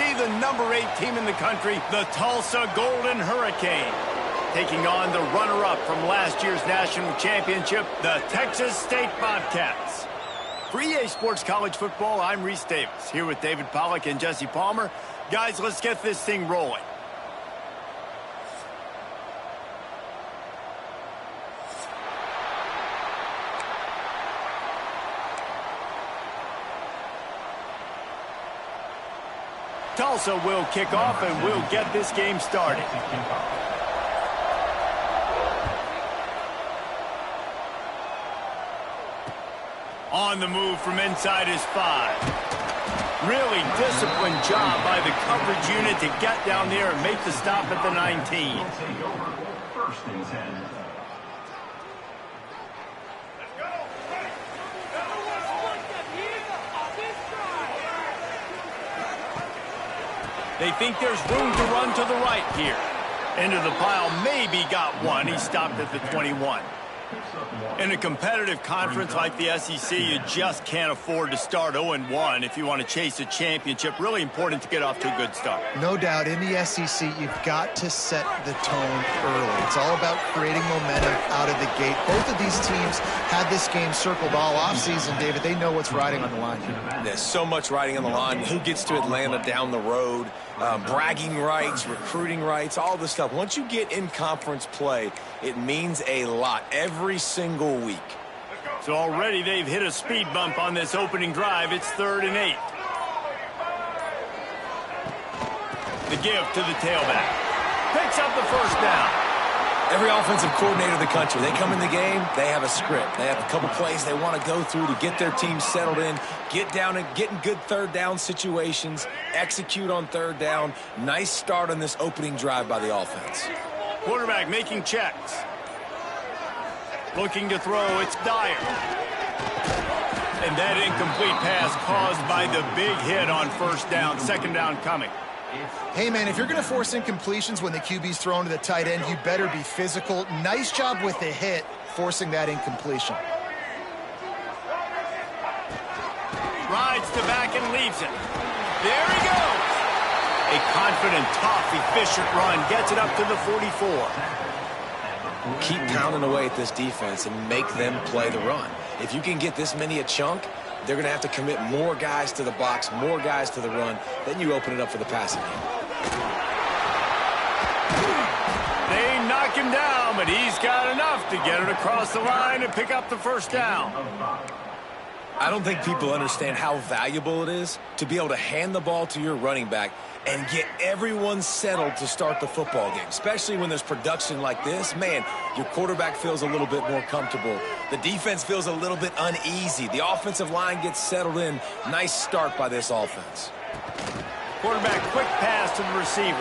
see the #8 team in the country, the Tulsa Golden Hurricane, taking on the runner-up from last year's national championship, the Texas State Bobcats. For EA Sports College Football, I'm Reese Davis, here with David Pollack and Jesse Palmer. Guys, let's get this thing rolling. Tulsa will kick off, and we'll get this game started. On the move from inside his 5. Really disciplined job by the coverage unit to get down there and make the stop at the 19. First and 10. They think there's room to run to the right here. Into the pile, maybe got one. He stopped at the 21. In a competitive conference like the SEC, you just can't afford to start 0-1 if you want to chase a championship. Really important to get off to a good start. No doubt, in the SEC, you've got to set the tone early. It's all about creating momentum out of the gate. Both of these teams had this game circled all offseason, David. They know what's riding on the line here. There's so much riding on the line. Who gets to Atlanta down the road? Bragging rights, recruiting rights, all this stuff. Once you get in conference play, it means a lot every single week. So already they've hit a speed bump on this opening drive. It's 3rd and 8. The give to the tailback. Picks up the first down. Every offensive coordinator in the country, they come in the game, they have a script. They have a couple plays they want to go through to get their team settled in, get down and get in good third down situations, execute on third down. Nice start on this opening drive by the offense. Quarterback making checks. Looking to throw, it's Dyer. And that incomplete pass caused by the big hit on first down. Second down coming. Hey, man, if you're going to force incompletions when the QB's thrown to the tight end, you better be physical. Nice job with the hit, forcing that incompletion. Rides to back and leaves it. There he goes. A confident, tough, efficient run. Gets it up to the 44. Keep pounding away at this defense and make them play the run. If you can get this many a chunk, they're going to have to commit more guys to the box, more guys to the run. Then you open it up for the passing game. They knock him down, but he's got enough to get it across the line and pick up the first down. I don't think people understand how valuable it is to be able to hand the ball to your running back and get everyone settled to start the football game, especially when there's production like this. Man, your quarterback feels a little bit more comfortable. The defense feels a little bit uneasy. The offensive line gets settled in. Nice start by this offense. Quarterback quick pass to the receiver.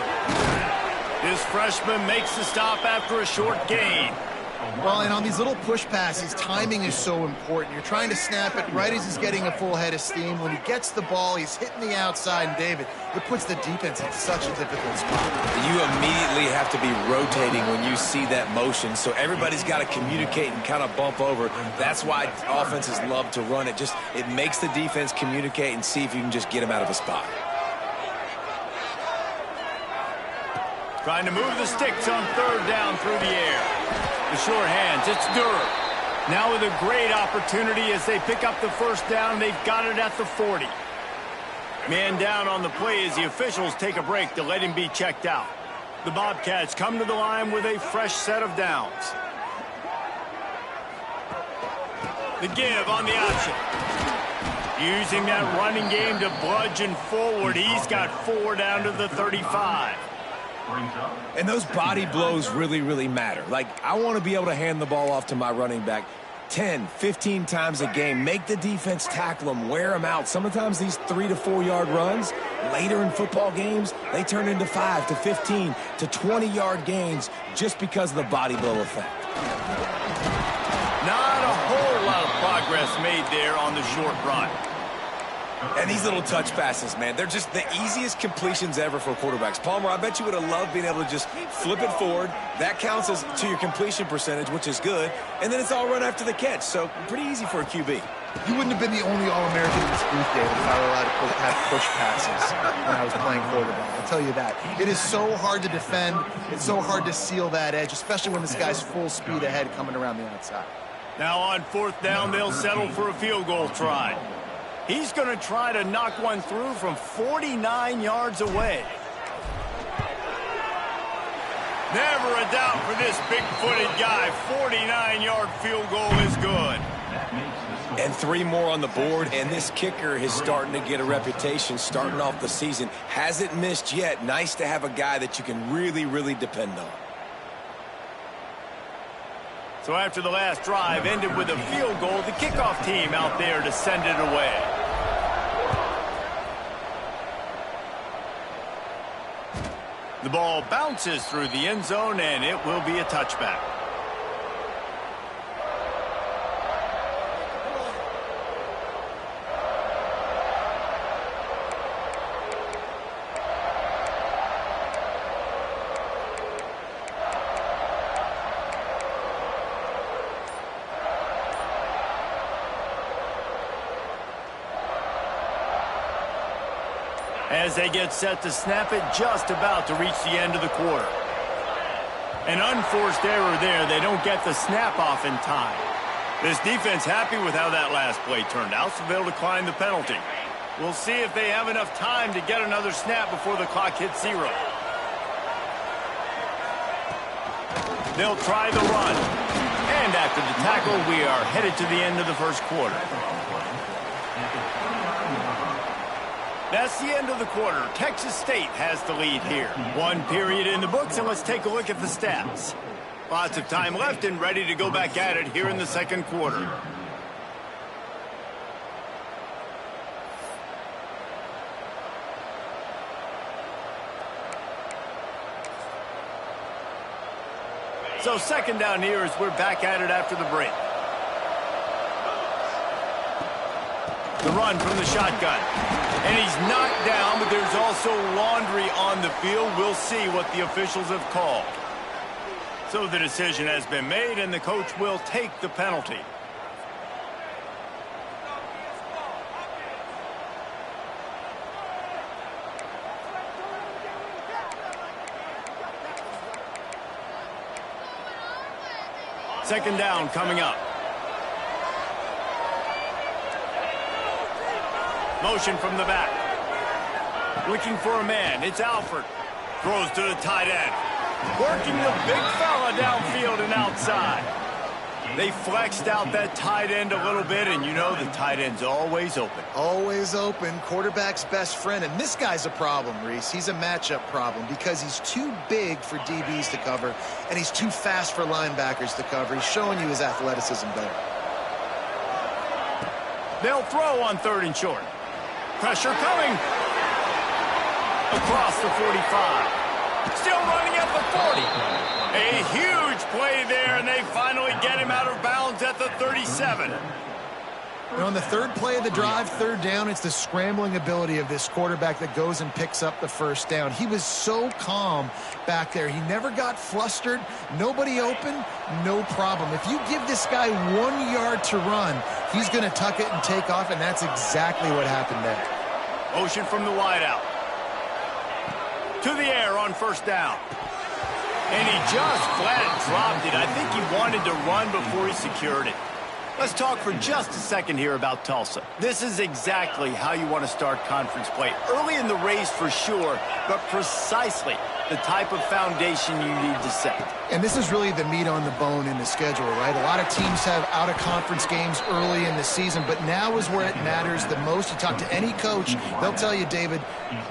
This freshman makes the stop after a short gain. Well, and on these little push passes, timing is so important. You're trying to snap it right as he's getting a full head of steam. When he gets the ball, he's hitting the outside, and David, it puts the defense in such a difficult spot. You immediately have to be rotating when you see that motion, so everybody's got to communicate and kind of bump over. That's why offenses love to run it. It makes the defense communicate and see if you can just get him out of a spot. Trying to move the sticks on third down through the air. The short hands, it's Durham. Now with a great opportunity as they pick up the first down. They've got it at the 40. Man down on the play as the officials take a break to let him be checked out. The Bobcats come to the line with a fresh set of downs. The give on the option. Using that running game to bludgeon forward. He's got 4 down to the 35. And those body blows really, really matter. Like, I want to be able to hand the ball off to my running back 10, 15 times a game. Make the defense tackle them, wear them out. Sometimes these 3 to 4 yard runs, later in football games, they turn into 5 to 15 to 20 yard gains just because of the body blow effect. Not a whole lot of progress made there on the short run. And these little touch passes, man, they're just the easiest completions ever for quarterbacks. Palmer, I bet you would have loved being able to just flip it forward. That counts as to your completion percentage, which is good. And then it's all run after the catch, so pretty easy for a QB. You wouldn't have been the only All-American in this booth, David, if I were allowed to have push passes when I was playing quarterback. I'll tell you that. It is so hard to defend. It's so hard to seal that edge, especially when this guy's full speed ahead coming around the outside. Now on 4th down, they'll settle for a field goal try. He's going to try to knock one through from 49 yards away. Never a doubt for this big-footed guy. 49-yard field goal is good. And 3 more on the board, and this kicker is starting to get a reputation starting off the season. Hasn't missed yet. Nice to have a guy that you can really, really depend on. So after the last drive ended with a field goal, the kickoff team out there to send it away. The ball bounces through the end zone, and it will be a touchback. As they get set to snap it, just about to reach the end of the quarter. An unforced error there. They don't get the snap off in time. This defense happy with how that last play turned out, so they'll decline the penalty. We'll see if they have enough time to get another snap before the clock hits 0. They'll try the run. And after the tackle, we are headed to the end of the first quarter. That's the end of the quarter. Texas State has the lead here. 1 period in the books, and let's take a look at the stats. Lots of time left and ready to go back at it here in the second quarter. So second down here as we're back at it after the break. The run from the shotgun. And he's knocked down, but there's also laundry on the field. We'll see what the officials have called. So the decision has been made, and the coach will take the penalty. Second down coming up. Motion from the back. Looking for a man. It's Alford. Throws to the tight end. Working the big fella downfield and outside. They flexed out that tight end a little bit, and you know the tight end's always open. Always open. Quarterback's best friend. And this guy's a problem, Reese. He's a matchup problem because he's too big for DBs to cover, and he's too fast for linebackers to cover. He's showing you his athleticism there. They'll throw on 3rd and short. Pressure coming. Across the 45. Still running at the 40. A huge play there, and they finally get him out of bounds at the 37. And on the 3rd play of the drive, 3rd down, it's the scrambling ability of this quarterback that goes and picks up the 1st down. He was so calm back there. He never got flustered. Nobody open, no problem. If you give this guy 1 yard to run, he's going to tuck it and take off, and that's exactly what happened there. Motion from the wideout. To the air on 1st down. And he just flat dropped it. I think he wanted to run before he secured it. Let's talk for just a second here about Tulsa. This is exactly how you want to start conference play. Early in the race for sure, but precisely the type of foundation you need to set. And this is really the meat on the bone in the schedule, right? A lot of teams have out-of-conference games early in the season, but now is where it matters the most. You talk to any coach, they'll tell you, David,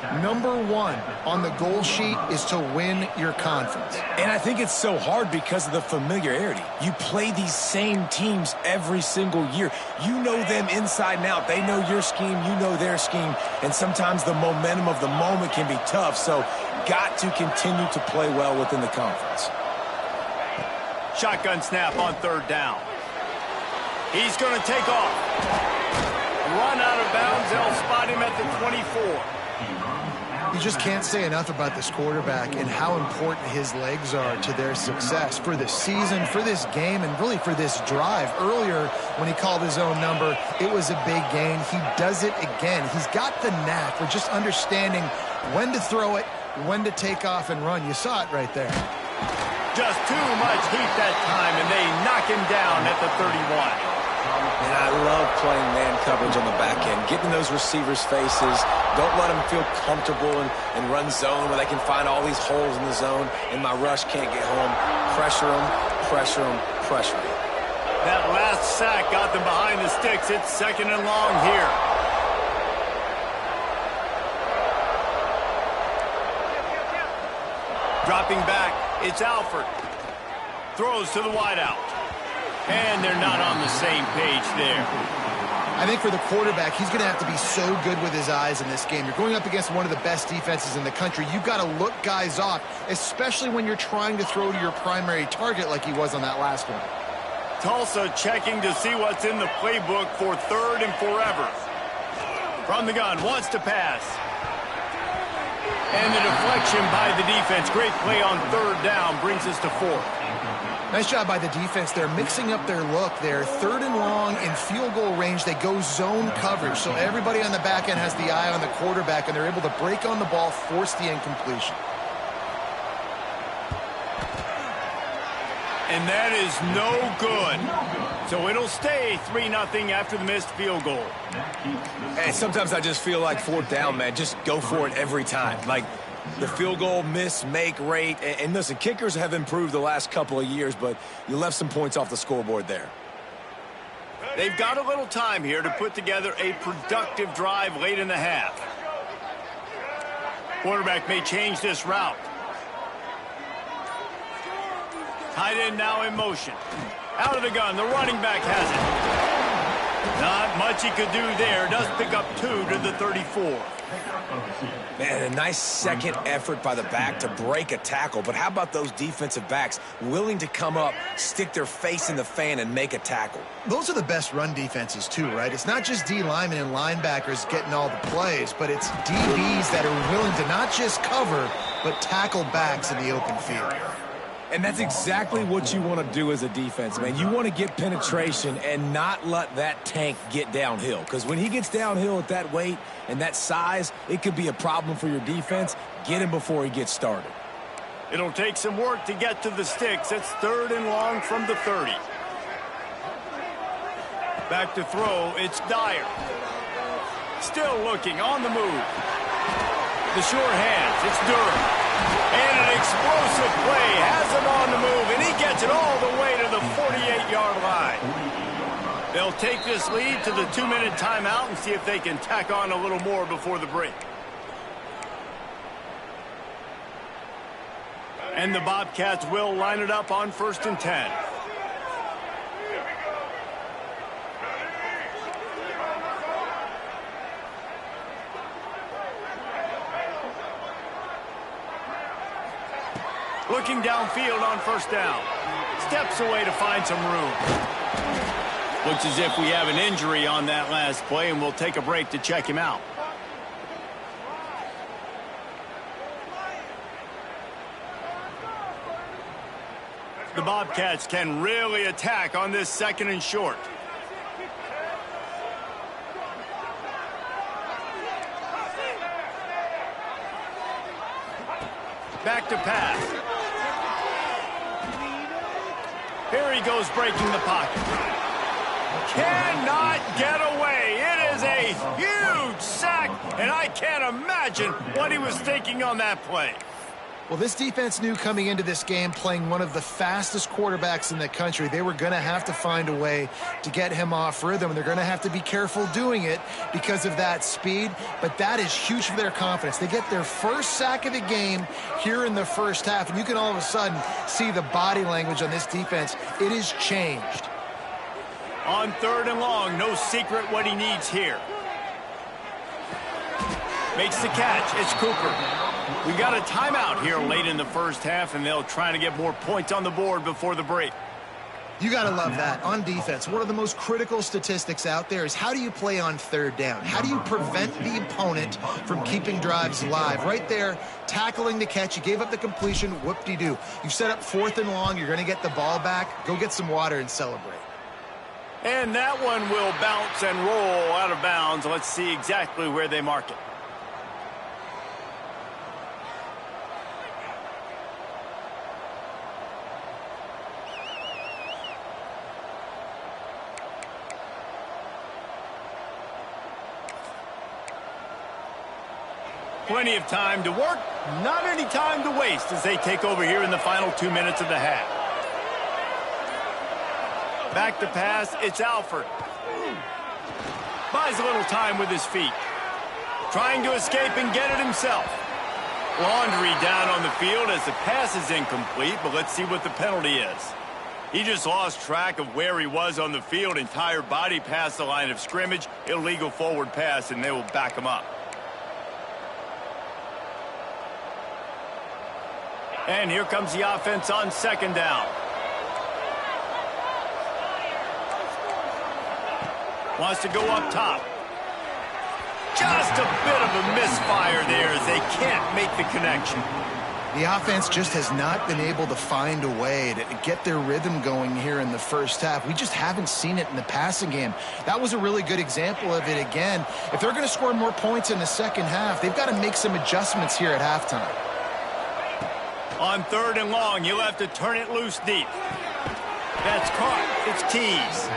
#1 on the goal sheet is to win your conference. And I think it's so hard because of the familiarity. You play these same teams every single year. You know them inside and out. They know your scheme, you know their scheme, and sometimes the momentum of the moment can be tough, so got to continue to play well within the conference. Shotgun snap on 3rd down. He's going to take off. run out of bounds. They'll spot him at the 24. You just can't say enough about this quarterback and how important his legs are to their success for this season, for this game, and really for this drive. Earlier, when he called his own number, it was a big gain. He does it again. He's got the knack for just understanding when to throw it, when to take off and run. You saw it right there. Just too much heat that time, and they knock him down at the 31. And I love playing man coverage on the back end, getting those receivers' faces. Don't let them feel comfortable and run zone where they can find all these holes in the zone, and my rush can't get home. Pressure them, pressure them, pressure them. That last sack got them behind the sticks. It's 2nd and long here. Dropping back, it's Alford. Throws to the wideout. And they're not on the same page there. I think for the quarterback, he's going to have to be so good with his eyes in this game. You're going up against one of the best defenses in the country. You've got to look guys off, especially when you're trying to throw to your primary target like he was on that last one. Tulsa checking to see what's in the playbook for 3rd and forever. From the gun, wants to pass. And the deflection by the defense. Great play on 3rd down brings us to 4th. Nice job by the defense. They're mixing up their look. They're 3rd and long in field goal range. They go zone coverage. So everybody on the back end has the eye on the quarterback, and they're able to break on the ball, force the incompletion. And that is no good. So it'll stay 3-0 after the missed field goal. And sometimes I just feel like 4th down, man. Just go for it every time. Like, the field goal miss-make rate. And listen, kickers have improved the last couple of years, but you left some points off the scoreboard there. They've got a little time here to put together a productive drive late in the half. Quarterback may change this route. Tight end now in motion. Out of the gun, the running back has it. Not much he could do there. Does pick up 2 to the 34. Man, a nice second effort by the back to break a tackle. But how about those defensive backs willing to come up, stick their face in the fan, and make a tackle? Those are the best run defenses, too, right? It's not just D linemen and linebackers getting all the plays, but it's DBs that are willing to not just cover, but tackle backs in the open field. And that's exactly what you want to do as a defense, man. You want to get penetration and not let that tank get downhill. Because when he gets downhill at that weight and that size, it could be a problem for your defense. Get him before he gets started. It'll take some work to get to the sticks. It's 3rd and long from the 30. Back to throw, it's Dyer. Still looking, on the move. The short hands, it's Durham. And an explosive play has him on the move, and he gets it all the way to the 48-yard line. They'll take this lead to the 2-minute timeout and see if they can tack on a little more before the break. And the Bobcats will line it up on 1st and 10. Looking downfield on 1st down. Steps away to find some room. Looks as if we have an injury on that last play, and we'll take a break to check him out. The Bobcats can really attack on this 2nd and short. Back to pass. Here he goes breaking the pocket. Cannot get away. It is a huge sack, and I can't imagine what he was thinking on that play. Well, this defense knew coming into this game, playing one of the fastest quarterbacks in the country, they were going to have to find a way to get him off rhythm. They're going to have to be careful doing it because of that speed, but that is huge for their confidence. They get their first sack of the game here in the first half, and you can all of a sudden see the body language on this defense. It has changed. On 3rd and long, no secret what he needs here. Makes the catch. It's Cooper. We got a timeout here late in the first half, and they'll try to get more points on the board before the break. You got to love that. On defense, one of the most critical statistics out there is how do you play on third down? How do you prevent the opponent from keeping drives alive? Right there, tackling the catch. You gave up the completion. Whoop-de-doo. You set up 4th and long. You're going to get the ball back. Go get some water and celebrate. And that one will bounce and roll out of bounds. Let's see exactly where they mark it. Plenty of time to work, not any time to waste as they take over here in the final 2 minutes of the half. Back to pass, it's Alford. Buys a little time with his feet. Trying to escape and get it himself. Laundry down on the field as the pass is incomplete, but let's see what the penalty is. He just lost track of where he was on the field. Entire body past the line of scrimmage. Illegal forward pass, and they will back him up. And here comes the offense on 2nd down. Wants to go up top. Just a bit of a misfire there as they can't make the connection. The offense just has not been able to find a way to get their rhythm going here in the first half. We just haven't seen it in the passing game. That was a really good example of it again. If they're going to score more points in the second half, they've got to make some adjustments here at halftime. On 3rd and long, you'll have to turn it loose deep. That's caught. It's Keys.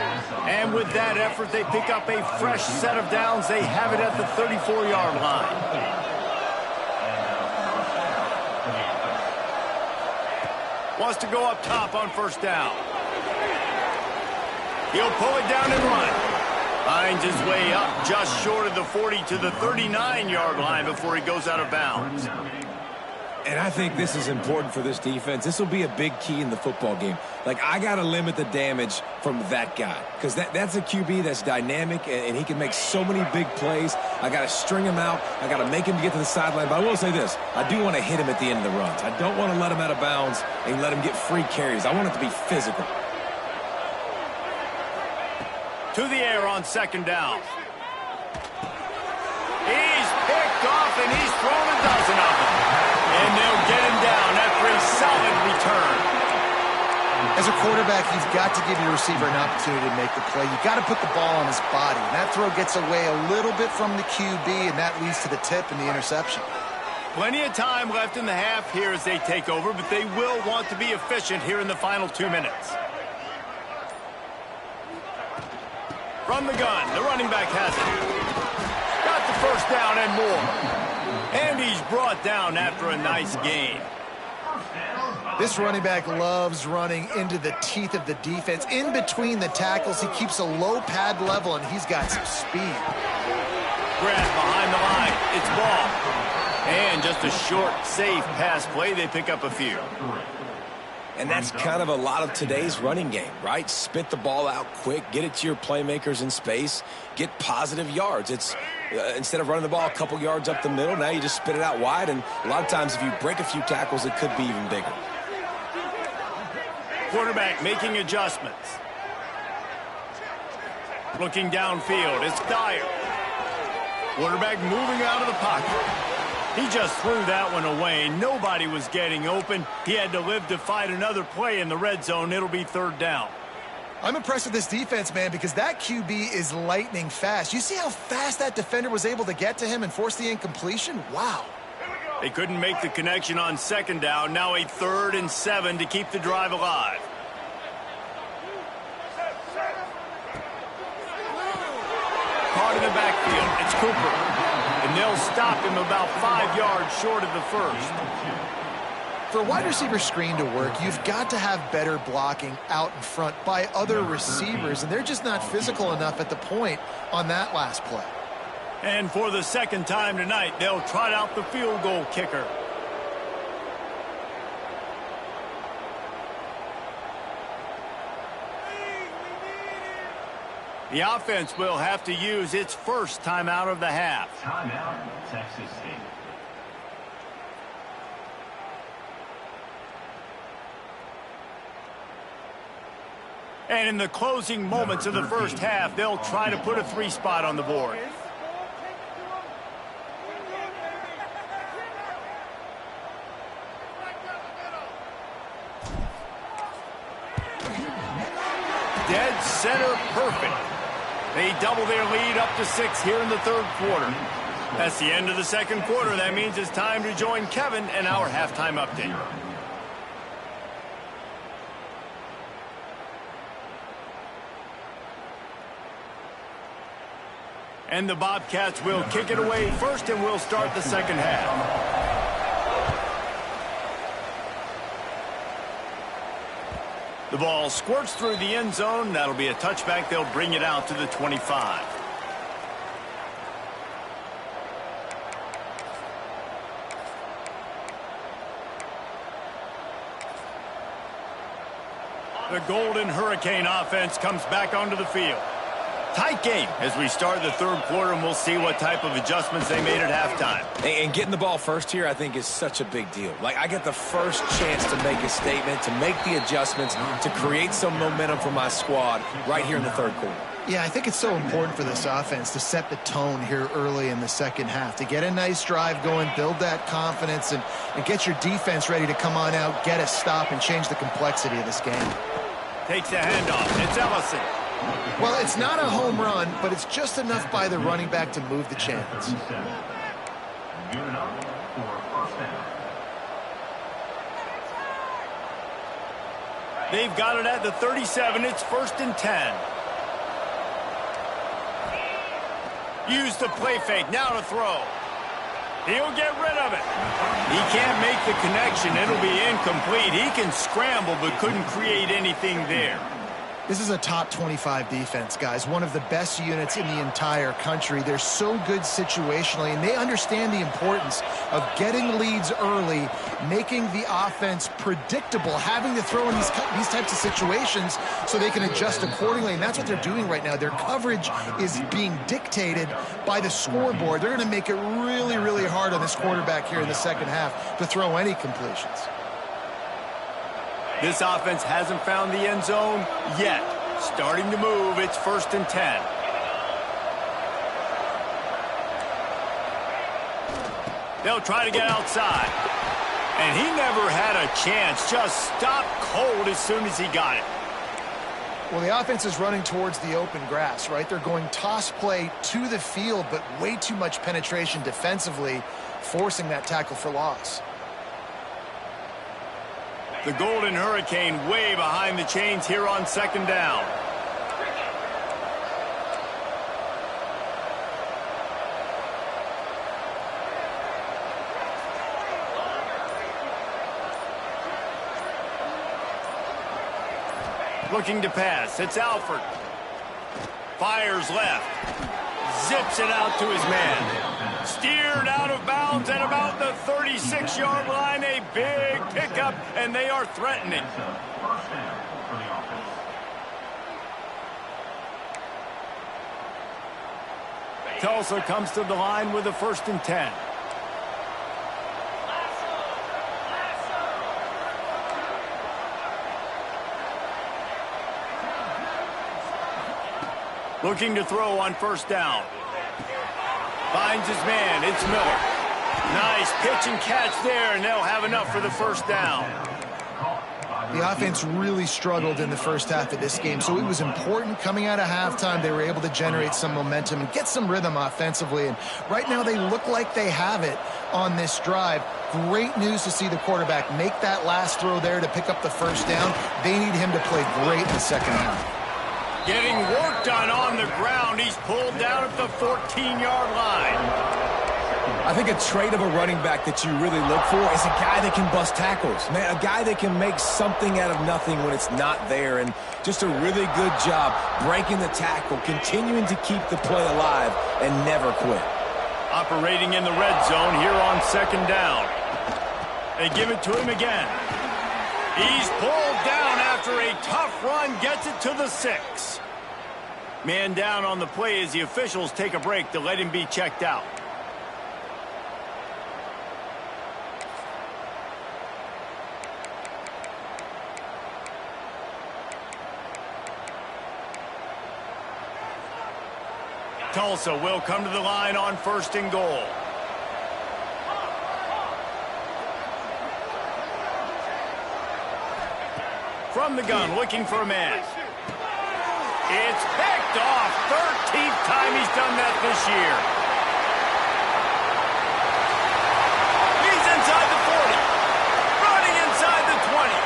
And with that effort, they pick up a fresh set of downs. They have it at the 34-yard line. Wants to go up top on 1st down. He'll pull it down and run. Finds his way up just short of the 40 to the 39-yard line before he goes out of bounds. And I think this is important for this defense. This will be a big key in the football game. Like, I got to limit the damage from that guy because that's a QB that's dynamic, and he can make so many big plays. I got to string him out. I got to make him get to the sideline. But I will say this. I do want to hit him at the end of the runs. I don't want to let him out of bounds and let him get free carries. I want it to be physical. To the air on 2nd down. He's picked off, and he's thrown a dozen of them. And they'll get him down after a solid return. As a quarterback, you've got to give your receiver an opportunity to make the play. You've got to put the ball on his body. And that throw gets away a little bit from the QB, and that leads to the tip and the interception. Plenty of time left in the half here as they take over, but they will want to be efficient here in the final 2 minutes. From the gun, the running back has it. Got the 1st down and more. And he's brought down after a nice gain. This running back loves running into the teeth of the defense. In between the tackles, he keeps a low pad level, and he's got some speed. Grab behind the line. It's ball. And just a short, safe pass play. They pick up a few. And that's kind of a lot of today's running game, right? Spit the ball out quick, get it to your playmakers in space, get positive yards. It's instead of running the ball a couple yards up the middle, now you just spit it out wide, and a lot of times if you break a few tackles, it could be even bigger. Quarterback making adjustments. Looking downfield, it's Dyer. Quarterback moving out of the pocket. He just threw that one away. Nobody was getting open. He had to live to fight another play in the red zone. It'll be 3rd down. I'm impressed with this defense, man, because that QB is lightning fast. You see how fast that defender was able to get to him and force the incompletion? Wow. They couldn't make the connection on 2nd down. Now a 3rd and 7 to keep the drive alive. Caught in the backfield. It's Cooper. And they'll stop him about 5 yards short of the 1st. For a wide receiver screen to work, you've got to have better blocking out in front by other receivers, and they're just not physical enough at the point on that last play. And for the 2nd time tonight, they'll trot out the field goal kicker. The offense will have to use its 1st timeout of the half. Timeout, Texas State. And in the closing moments of the first half, they'll try to put a 3 spot on the board. Dead center perfect. They double their lead up to 6 here in the third quarter. That's the end of the second quarter. That means it's time to join Kevin and our halftime update. And the Bobcats will kick it away first, and we'll start the second half. The ball squirts through the end zone. That'll be a touchback. They'll bring it out to the 25. The Golden Hurricane offense comes back onto the field. Tight game as we start the third quarter, and we'll see what type of adjustments they made at halftime. And getting the ball first here, I think, is such a big deal. Like, I get the first chance to make a statement, to make the adjustments, to create some momentum for my squad right here in the third quarter. Yeah, I think it's so important for this offense to set the tone here early in the second half, to get a nice drive going, build that confidence, and get your defense ready to come on out, get a stop, and change the complexity of this game. Takes the handoff. It's Ellison. Well, it's not a home run, but it's just enough by the running back to move the chains. They've got it at the 37. It's 1st and 10. Use the play fake. Now to throw. He'll get rid of it. He can't make the connection. It'll be incomplete. He can scramble, but couldn't create anything there. This is a top 25 defense, guys. One of the best units in the entire country. They're so good situationally, and they understand the importance of getting leads early, making the offense predictable, having to throw in these types of situations so they can adjust accordingly, and that's what they're doing right now. Their coverage is being dictated by the scoreboard. They're going to make it really, really hard on this quarterback here in the second half to throw any completions. This offense hasn't found the end zone yet. Starting to move. It's 1st and 10. They'll try to get outside. And he never had a chance. Just stopped cold as soon as he got it. Well, the offense is running towards the open grass, right? They're going toss play to the field, but way too much penetration defensively, forcing that tackle for loss. The Golden Hurricane way behind the chains here on 2nd down. Looking to pass. It's Alford. Fires left. Zips it out to his man. Steered out of bounds at about the 36-yard line. A big pickup, and they are threatening. Tulsa comes to the line with a 1st and 10. Looking to throw on 1st down. Finds his man. It's Miller. Nice pitch and catch there, and they'll have enough for the 1st down. The offense really struggled in the first half of this game, so it was important coming out of halftime. They were able to generate some momentum and get some rhythm offensively, and right now they look like they have it on this drive. Great news to see the quarterback make that last throw there to pick up the 1st down. They need him to play great in the second half. Getting work done on the ground. He's pulled down at the 14-yard line. I think a trait of a running back that you really look for is a guy that can bust tackles. Man, a guy that can make something out of nothing when it's not there. And just a really good job breaking the tackle, continuing to keep the play alive, and never quit. Operating in the red zone here on 2nd down. They give it to him again. He's pulled down after a tough run, gets it to the 6. Man down on the play as the officials take a break to let him be checked out. Tulsa will come to the line on 1st and goal. From the gun, looking for a man. It's picked off. 13th time he's done that this year. He's inside the 40. Running inside the 20.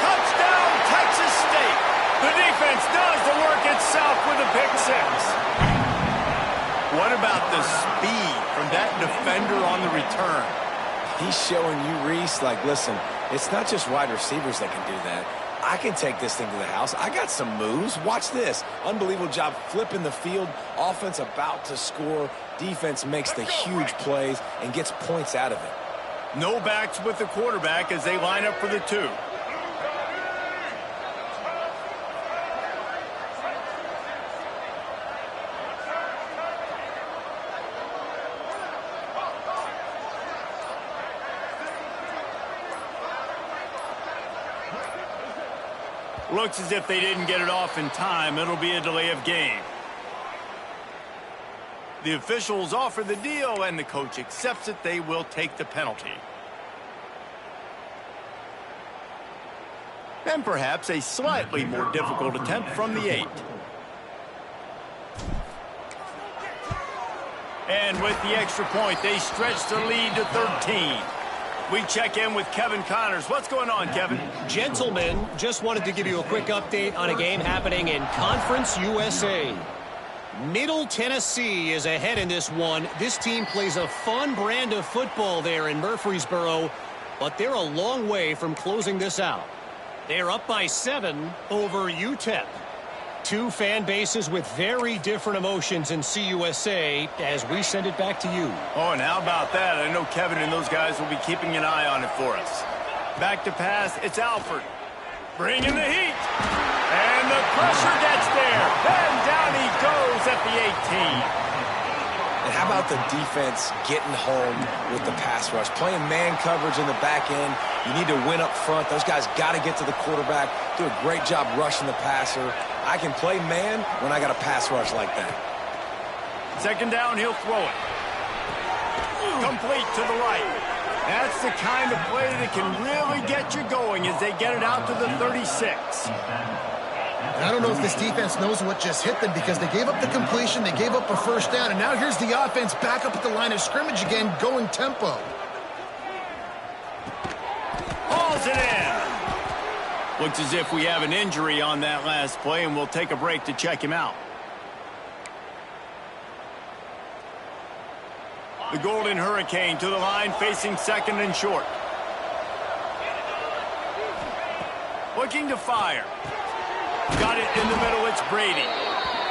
Touchdown, Texas State. The defense does the work itself with a pick 6. What about the speed from that defender on the return? He's showing you, Reese, like, listen, it's not just wide receivers that can do that. I can take this thing to the house. I got some moves. Watch this. Unbelievable job flipping the field. Offense about to score. Defense makes the huge plays and gets points out of it. No backs with the quarterback as they line up for the 2. Looks as if they didn't get it off in time. It'll be a delay of game. The officials offer the deal, and the coach accepts it. They will take the penalty. And perhaps a slightly more difficult attempt from the 8. And with the extra point, they stretch the lead to 13. We check in with Kevin Connors. What's going on, Kevin? Gentlemen, just wanted to give you a quick update on a game happening in Conference USA. Middle Tennessee is ahead in this one. This team plays a fun brand of football there in Murfreesboro, but they're a long way from closing this out. They're up by 7 over UTEP. 2 fan bases with very different emotions in CUSA as we send it back to you. Oh, and how about that? I know Kevin and those guys will be keeping an eye on it for us. Back to pass, it's Alford. Bringing the heat. And the pressure gets there. And down he goes at the 18. And how about the defense getting home with the pass rush? Playing man coverage in the back end. You need to win up front. Those guys got to get to the quarterback. Do a great job rushing the passer. I can play man when I got a pass rush like that. 2nd down, he'll throw it. Complete to the right. That's the kind of play that can really get you going as they get it out to the 36. I don't know if this defense knows what just hit them because they gave up the completion, they gave up a 1st down, and now here's the offense back up at the line of scrimmage again, going tempo. Hauls it in. Looks as if we have an injury on that last play, and we'll take a break to check him out. The Golden Hurricane to the line, facing 2nd and short. Looking to fire. Got it in the middle, it's Brady.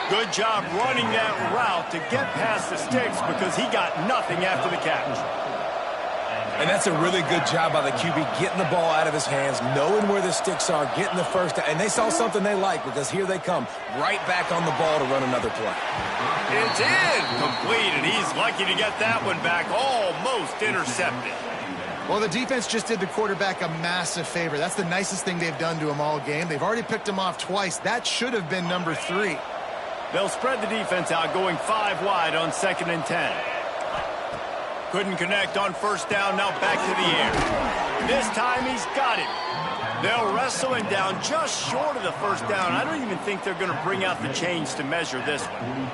Good job running that route to get past the sticks because he got nothing after the catch. And that's a really good job by the QB, getting the ball out of his hands, knowing where the sticks are, getting the 1st down. And they saw something they like because here they come, right back on the ball to run another play. It's incomplete, and he's lucky to get that one back, almost intercepted. Well, the defense just did the quarterback a massive favor. That's the nicest thing they've done to him all game. They've already picked him off twice. That should have been number 3. They'll spread the defense out, going 5 wide on 2nd and 10. Couldn't connect on 1st down, now back to the air. This time he's got it. They'll wrestle him down just short of the 1st down. I don't even think they're going to bring out the chains to measure this one.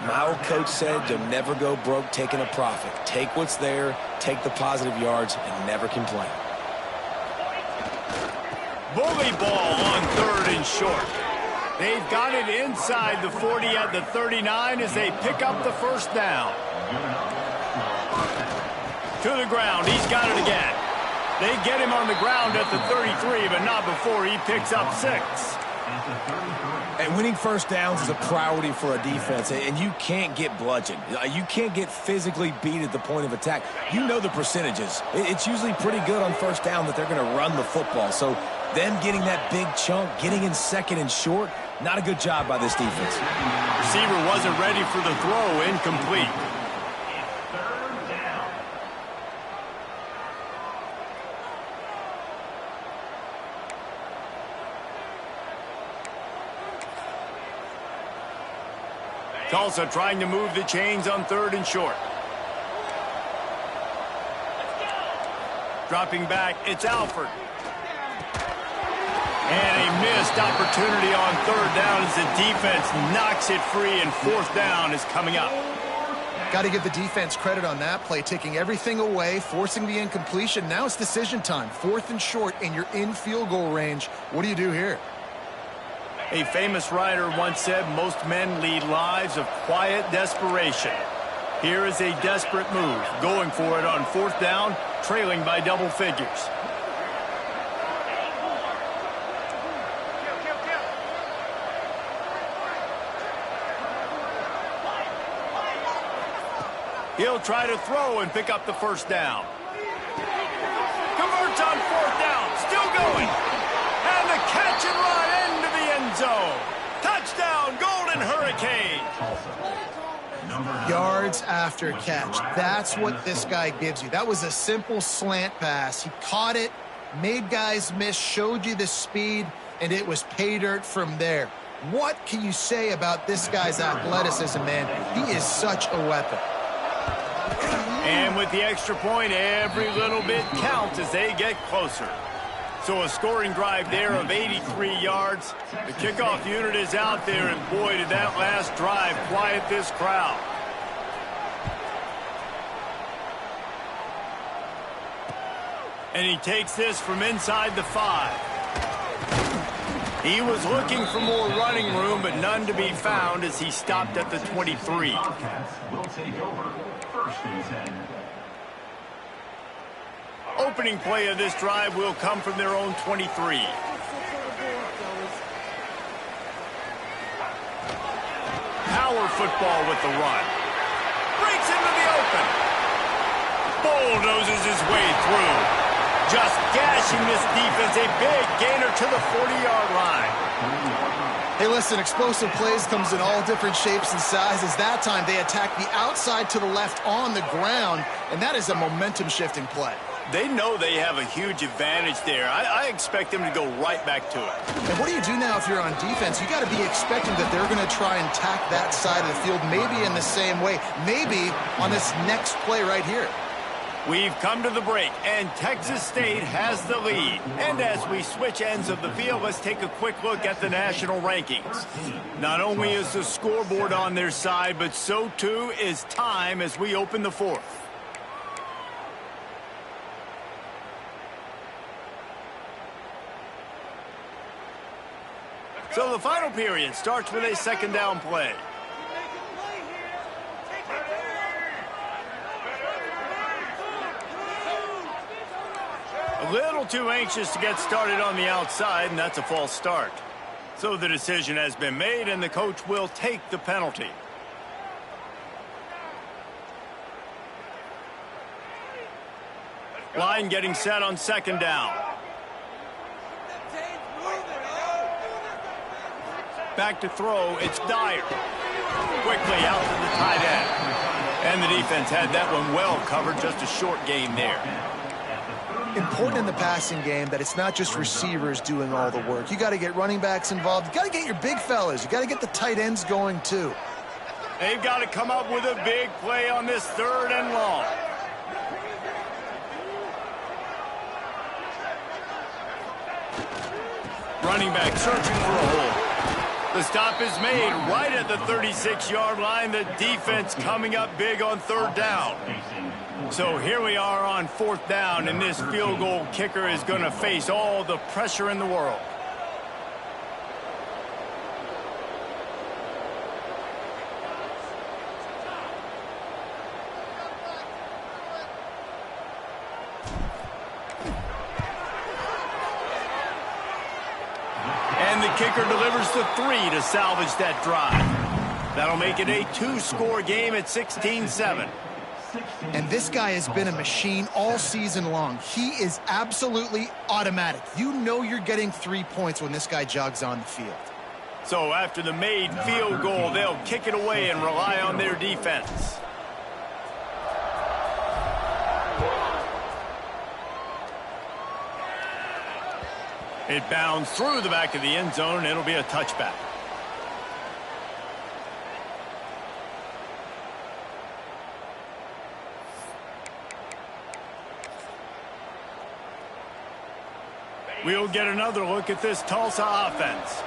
My old coach said you'll never go broke taking a profit. Take what's there, take the positive yards, and never complain. Bully ball on 3rd and short. They've got it inside the 40 at the 39 as they pick up the 1st down. To the ground, he's got it again. They get him on the ground at the 33, but not before he picks up 6. And winning 1st downs is a priority for a defense, and you can't get bludgeoned. You can't get physically beat at the point of attack. You know the percentages. It's usually pretty good on 1st down that they're going to run the football. So them getting that big chunk, getting in 2nd and short, not a good job by this defense. Receiver wasn't ready for the throw, incomplete. Tulsa trying to move the chains on 3rd and short. Dropping back, it's Alford. And a missed opportunity on 3rd down as the defense knocks it free, and 4th down is coming up. Got to give the defense credit on that play, taking everything away, forcing the incompletion. Now it's decision time. 4th and short, and you're in field goal range. What do you do here? A famous writer once said, most men lead lives of quiet desperation. Here is a desperate move, going for it on 4th down, trailing by double figures. He'll try to throw and pick up the 1st down. Converts on 4th down, still going. And the catch and run into the end zone. Touchdown, Golden Hurricane. Yards after catch. That's what this guy gives you. That was a simple slant pass. He caught it, made guys miss, showed you the speed, and it was pay dirt from there. What can you say about this guy's athleticism, man? He is such a weapon. And with the extra point, every little bit counts as they get closer. So a scoring drive there of 83 yards. The kickoff unit is out there, and boy, did that last drive quiet this crowd. And he takes this from inside the 5. He was looking for more running room, but none to be found as he stopped at the 23. Bobcats will take over 1st and 10. Opening play of this drive will come from their own 23. Power football with the run. Breaks into the open. Bulldozes his way through. Just gashing this defense. A big gainer to the 40-yard line. Hey, listen, explosive plays comes in all different shapes and sizes. That time they attack the outside to the left on the ground, and that is a momentum-shifting play. They know they have a huge advantage there. I expect them to go right back to it. And what do you do now if you're on defense? You got to be expecting that they're going to try and tack that side of the field, maybe in the same way, maybe on this next play right here. We've come to the break, and Texas State has the lead. And as we switch ends of the field, let's take a quick look at the national rankings. Not only is the scoreboard on their side, but so too is time as we open the 4th. So the final period starts with a 2nd down play. A little too anxious to get started on the outside, and that's a false start. So the decision has been made, and the coach will take the penalty. Line getting set on 2nd down. Back to throw, it's Dyer. Quickly out to the tight end. And the defense had that one well covered, just a short gain there. Important in the passing game that it's not just receivers doing all the work. You got to get running backs involved. You got to get your big fellas. You got to get the tight ends going too. They've got to come up with a big play on this 3rd and long. Running back searching for a hole. The stop is made right at the 36-yard line. The defense coming up big on 3rd down. So here we are on 4th down, and this field goal kicker is going to face all the pressure in the world. And the kicker delivers the 3 to salvage that drive. That'll make it a 2-score game at 16-7. And this guy has been a machine all season long. He is absolutely automatic. You know you're getting 3 points when this guy jogs on the field. So after the made field goal, they'll kick it away and rely on their defense. It bounds through the back of the end zone, and it'll be a touchback. We'll get another look at this Tulsa offense.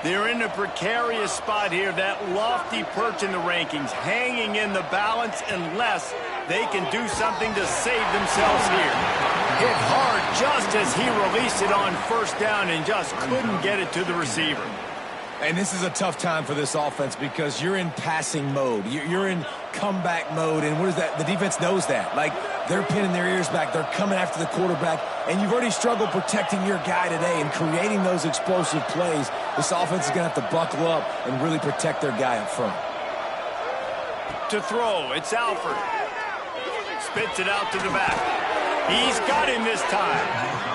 They're in a precarious spot here, that lofty perch in the rankings, hanging in the balance unless they can do something to save themselves here. Hit hard just as he released it on first down and just couldn't get it to the receiver. And this is a tough time for this offense because you're in passing mode. You're in comeback mode, and what is that? The defense knows that. Like, they're pinning their ears back. They're coming after the quarterback, and you've already struggled protecting your guy today and creating those explosive plays. This offense is going to have to buckle up and really protect their guy up front. To throw, it's Alford. Spits it out to the back. He's got him this time.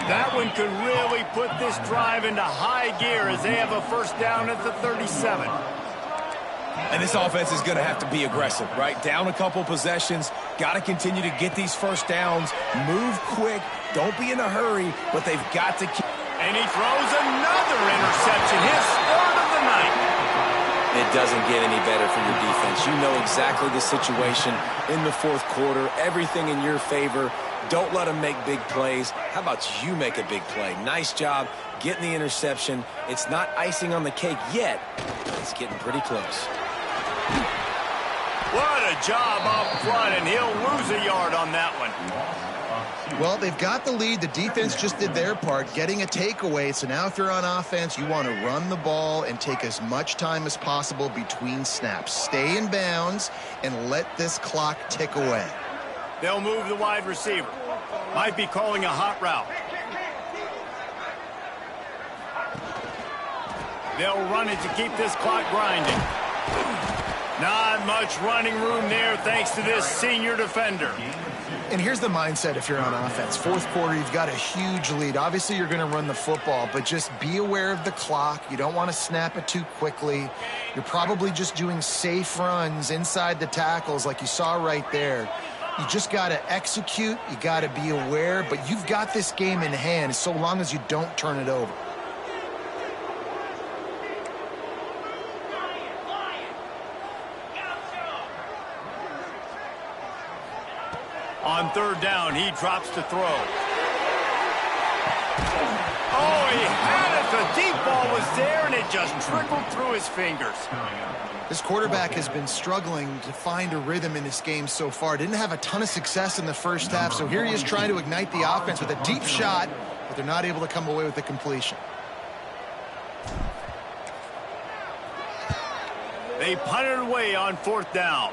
That one could really put this drive into high gear as they have a first down at the 37. And this offense is going to have to be aggressive, right? Down a couple possessions, got to continue to get these first downs, move quick, don't be in a hurry, but they've got to keep. And he throws another interception, his third of the night. It doesn't get any better for your defense. You know exactly the situation in the fourth quarter, everything in your favor. Don't let them make big plays. How about you make a big play? Nice job getting the interception. It's not icing on the cake yet, but it's getting pretty close. What a job up front, and he'll lose a yard on that one. Well, they've got the lead. The defense just did their part, getting a takeaway. So now if you're on offense, you want to run the ball and take as much time as possible between snaps. Stay in bounds and let this clock tick away. They'll move the wide receiver. Might be calling a hot route. They'll run it to keep this clock grinding. Not much running room there thanks to this senior defender. And here's the mindset if you're on offense. Fourth quarter, you've got a huge lead. Obviously, you're going to run the football, but just be aware of the clock. You don't want to snap it too quickly. You're probably just doing safe runs inside the tackles like you saw right there. You just got to execute. You got to be aware, but you've got this game in hand so long as you don't turn it over. On third down, he drops to throw. Oh, he had it. The deep ball was there, and it just trickled through his fingers. This quarterback has been struggling to find a rhythm in this game so far. Didn't have a ton of success in the first half, so here he is trying to ignite the offense with a deep shot, but they're not able to come away with the completion. They punted away on fourth down.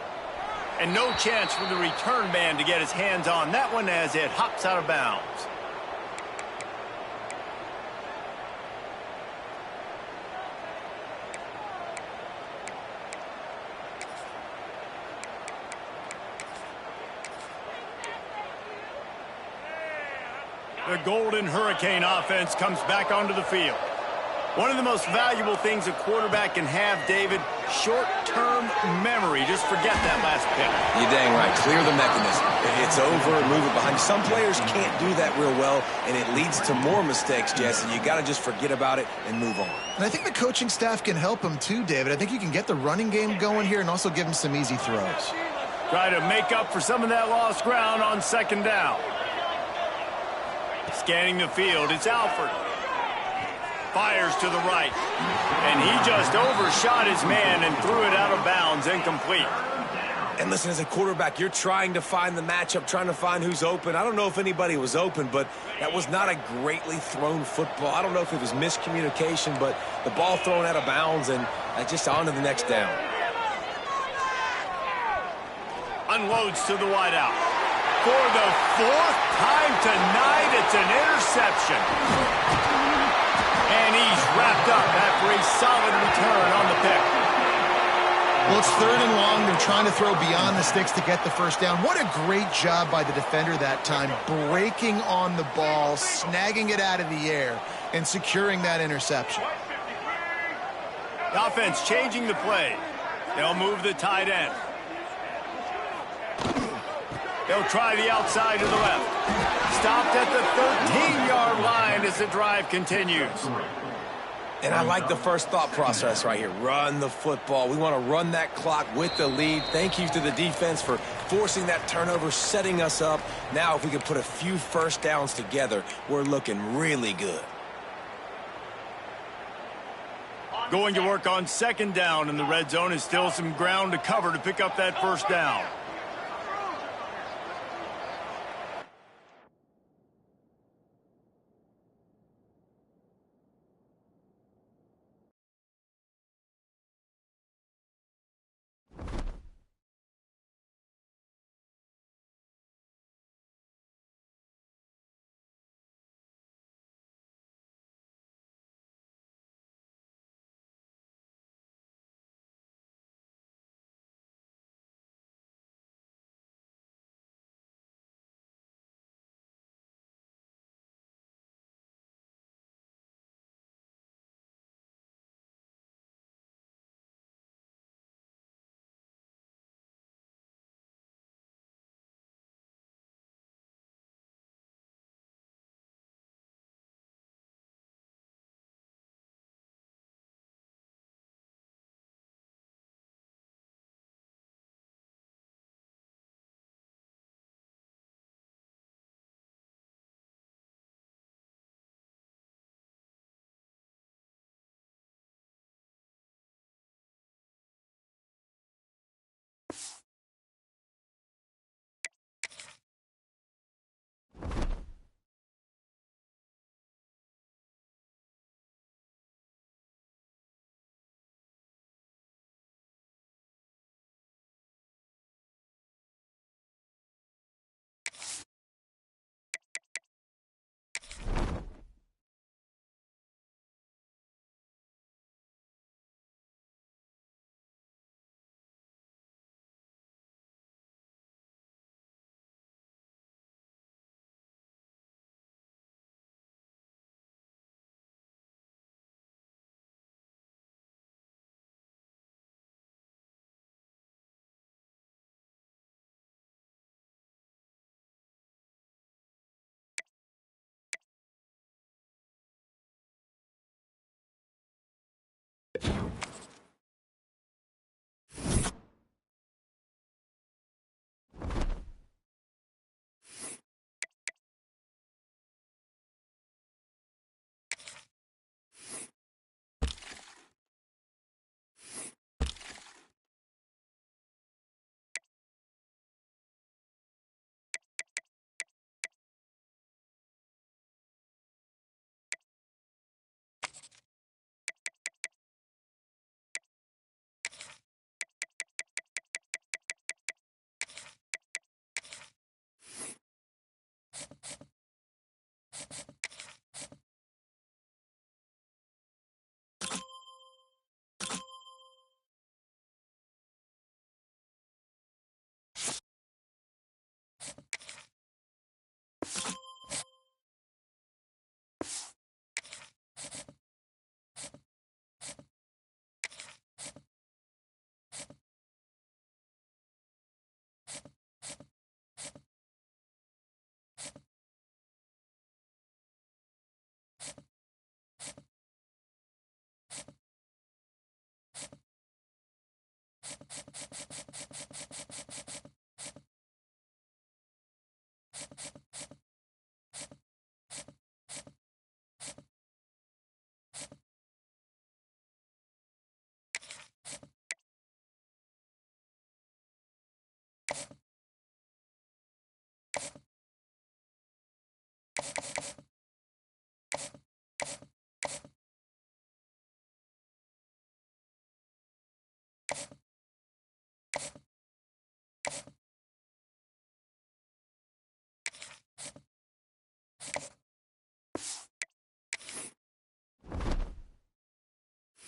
And no chance for the return man to get his hands on that one as it hops out of bounds. The Golden Hurricane offense comes back onto the field. One of the most valuable things a quarterback can have, David, short-term memory. Just forget that last pick. You're dang right. Clear the mechanism. It's over, move it behind you. Some players can't do that real well, and it leads to more mistakes, Jesse. You got to just forget about it and move on. And I think the coaching staff can help him too, David. I think you can get the running game going here and also give him some easy throws. Try to make up for some of that lost ground on second down. Scanning the field, it's Alford. Fires to the right, and he just overshot his man and threw it out of bounds, incomplete. And listen, as a quarterback, you're trying to find the matchup, trying to find who's open. I don't know if anybody was open, but that was not a greatly thrown football. I don't know if it was miscommunication, but the ball thrown out of bounds and just on to the next down. Unloads to the wideout. For the fourth time tonight, it's an interception. And he's wrapped up after a solid return on the pick. Well, it's third and long. They're trying to throw beyond the sticks to get the first down. What a great job by the defender that time, breaking on the ball, snagging it out of the air, and securing that interception. The offense changing the play. They'll move the tight end. They'll try the outside to the left. Stopped at the 13-yard line as the drive continues. And I like the first thought process right here. Run the football. We want to run that clock with the lead. Thank you to the defense for forcing that turnover, setting us up. Now, if we can put a few first downs together, we're looking really good. Going to work on second down in the red zone is still some ground to cover to pick up that first down.